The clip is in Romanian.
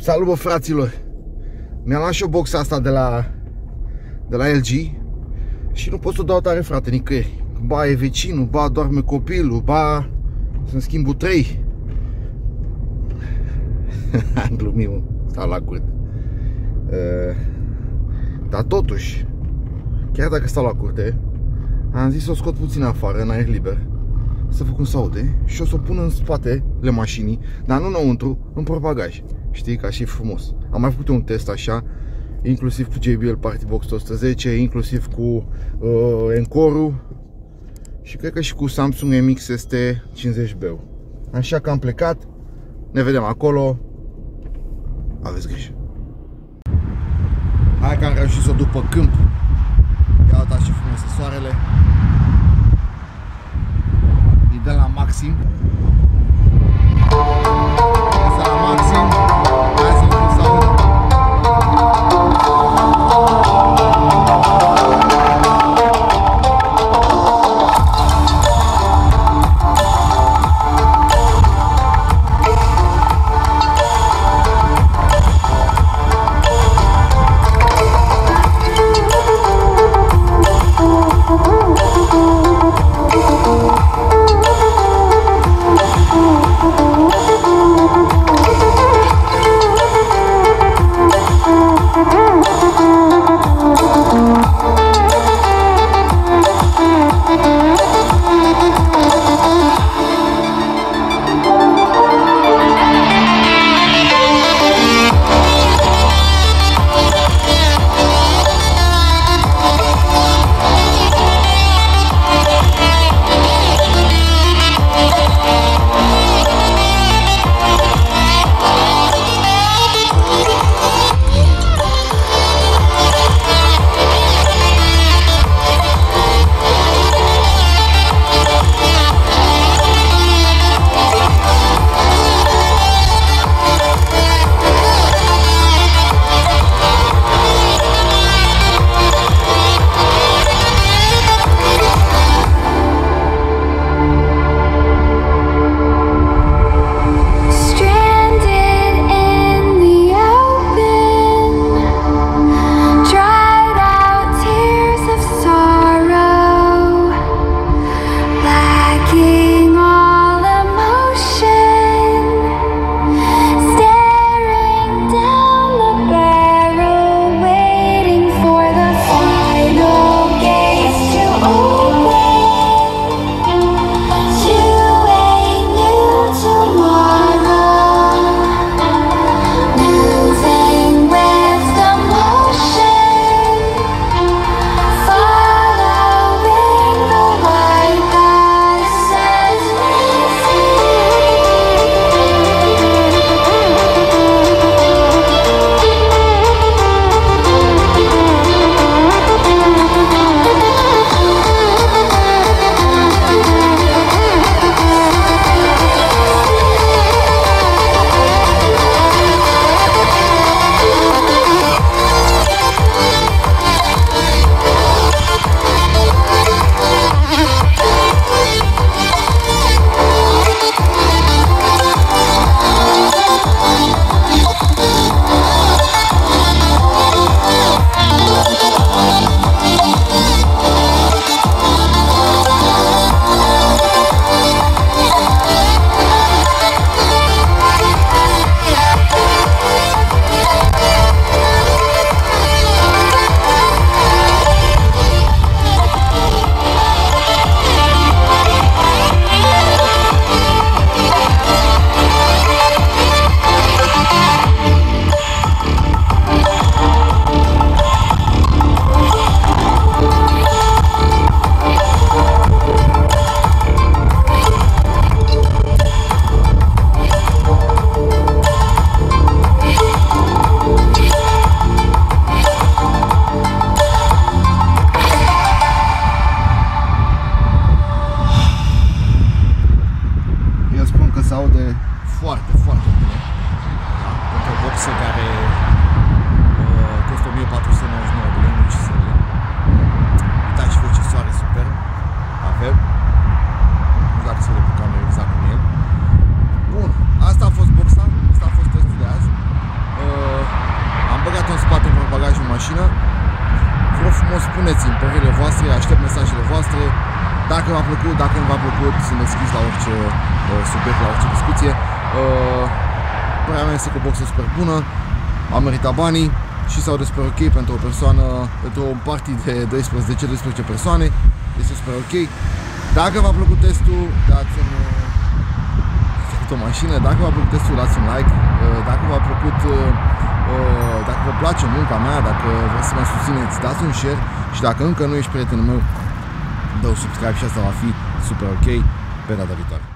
Salut, bă, fraților! Mi-am luat și o boxa asta de la LG și nu pot să o dau tare, frate, nicăieri. Ba e vecinul, ba doarme copilul, ba să-mi schimb 3. Am glumit, mă, stau la curte. Dar totuși, chiar dacă stau la curte, am zis să o scot puțin afară, în aer liber, să văd cum se aude și o să o pun în spatele mașinii, dar nu înăuntru, în portbagaj. Știi, ca și frumos. Am mai făcut un test așa, inclusiv cu JBL Partybox 110, inclusiv cu Encore-ul și cred că și cu Samsung MX-ST 50B. Așa că am plecat, ne vedem acolo, aveți grijă. Hai că am reușit să o duc pe câmp. Ia uitați ce frumos e soarele. E de la maxim. Este la maxim. Hai să o să aud. spuneți-mi părerile voastre, aștept mesajele voastre. Dacă v-a plăcut, dacă nu v-a plăcut, sunt deschis la orice subiect, la orice discuție. Părerea mea este că boxa e super bună, a meritat banii și s-au despre ok pentru o persoană, pentru un party de 12 persoane, este super ok. Dacă v-a plăcut testul, dați un o mașină, dacă v-a plăcut testul, dați un like, dacă v-a plăcut, dacă vă place munca mea, dacă vreți să mă susțineți, dați un share și dacă încă nu ești prietenul meu, dă un subscribe și asta va fi super ok pe data viitoare.